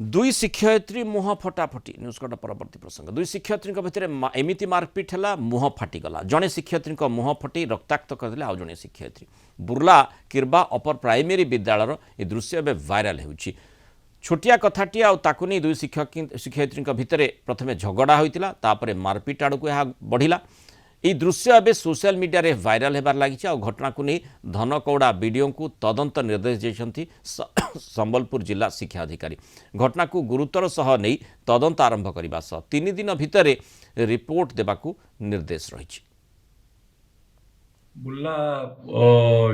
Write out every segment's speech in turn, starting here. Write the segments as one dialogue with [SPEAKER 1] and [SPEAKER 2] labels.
[SPEAKER 1] दुई शिक्षयित्री मुह फटाफटी news cut परवर्ती प्रसंग दुई शिक्षयित्री भितर एमती मारपिट है मुह फाटीगला जड़े शिक्षयित्री मुह फटी रक्ताक्त करते आउ जड़े शिक्षयित्री बुर्ला किर्बा अपर प्राइमेरी विद्यालय ये दृश्य एवं भाइराल हो छोटिया कथाटी आकु नहीं दुई शिक्षयित्री भितर प्रथमे झगड़ा होता मारपिट आड़ को यह बढ़ला ये दृश्य एवं सोशल मीडिया रे भाइराल होबार लगी घटना को नहीं धनकौड़ा वीडियो को तदंत निर्देश देते संबलपुर जिला शिक्षा अधिकारी घटना को गुरुतर सह नहीं तदंत आरंभ करने सह 3 दिन भितर रिपोर्ट देबाकू निर्देश रही
[SPEAKER 2] बुर्ला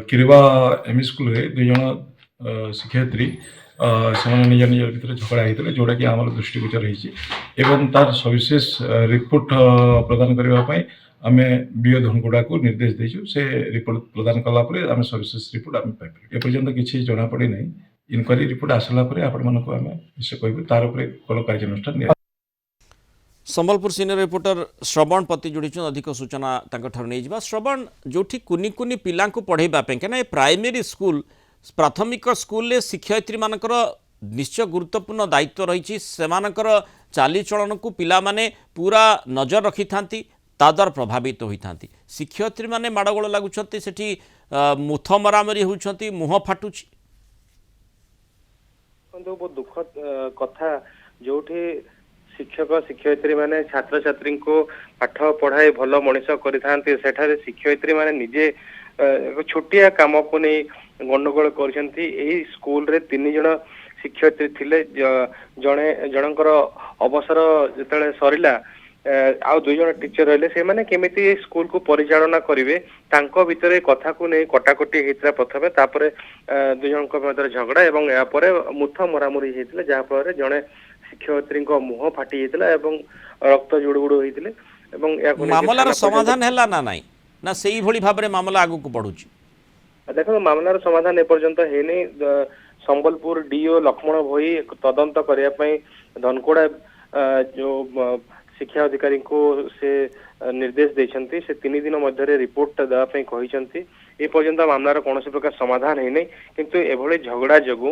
[SPEAKER 2] किरवा एम स्कूल रे दुई जन शिक्षयित्री से निज निज भितर झगड़ा होते जोटा कि आम दृष्टिगोचर होती तार सविशेष रिपोर्ट प्रदान करने आम बीओ धनगुड़ा को निर्देश देचु से रिपोर्ट प्रदान कलापर आम सविशेष रिपोर्ट आम पाइपर एपर्यंत किसी जनापड़ी ना इनक्वारी रिपोर्ट आसला आपण मानक आम निश्चय कहूँ तार कौन कार्यानुष्ठान निया
[SPEAKER 1] संबलपुर सीनियर रिपोर्टर श्रवण पति जोड़ी अधिक सूचना नहीं श्रवण जो कुनी कुनी पिला पढ़ाई कहीं प्राइमेरी स्कूल प्राथमिक स्कूल रे शिक्षयित्री मानकर निश्चय गुरुत्वपूर्ण दायित्व रही चालीचलन को पिला माने पूरा नजर रखी था ताद्वारा प्रभावित होता शिक्षयित्री माने माड़गोड़ लगुंट से मुथ मरामरी होती मुह फाटुची
[SPEAKER 3] बहुत दुखद कथा जो शिक्षक शिक्षयित्री माने छात्र छात्री को पाठ पढ़ाई भल मनीष कर शिक्षयित्री माने निजे छोटिया काम को नहीं गंडगोल कर स्कूल रे 3 जन शिक्षयित्री थिले जणे जनकर अवसर जिते सरला आउ 2 जन टीचर रहिले से माने केमिति स्कूल को परिचालना करिवे तांको भितरे कथा को नै कटाकटी हेतरा प्रथमे तापरे 2 जन को मधर झगड़ा एवं या परे मुथ मरामुरी हेतिले जा फଳରେ जणे शिक्षयित्री को मुह फाटी हेतिला एवं रक्त जुड़गुड़ होइतिले एवं या
[SPEAKER 1] मामलार समाधान हैला ना नाही ना सेही भली भाबरे मामला आगु को बढ़ुची
[SPEAKER 3] देखो मामलार समाधान एपर्यंत है नहीं संबलपुर डीओ लक्ष्मण भोई तदंत करने धनकोड़ा जो शिक्षा अधिकारी को से निर्देश देते से 3 दिन मध्य रिपोर्ट देवाई कहते ए पर्यंत मामलार कौन प्रकार समाधान है नहीं किंतु एभली झगड़ा जगू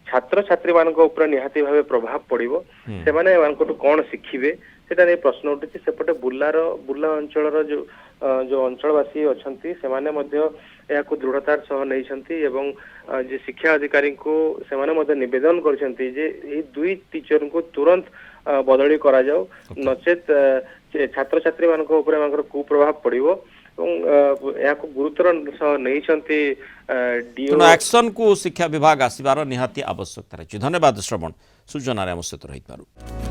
[SPEAKER 3] छात्र छात्री मान निहाती भाव प्रभाव पड़ो से माने कौन शिखिबे सेटा नहीं प्रश्न उठुची सेपटे बुर्ला अंचल जो अंचलवासी अच्छा से माने मध्य या दृढ़तार सह नहीं जे शिक्षा अधिकारी को से माने निवेदन करछंती जे ए 2 टीचर को तुरंत बदली करा जाओ नचेत छात्र छात्री मान कुप्रभाव पड़ो या गुरुतर सह नहीं
[SPEAKER 1] एक्शन को शिक्षा विभाग आसबार निहाती आवश्यकता रही धन्यवाद श्रवण सूचना सहित रही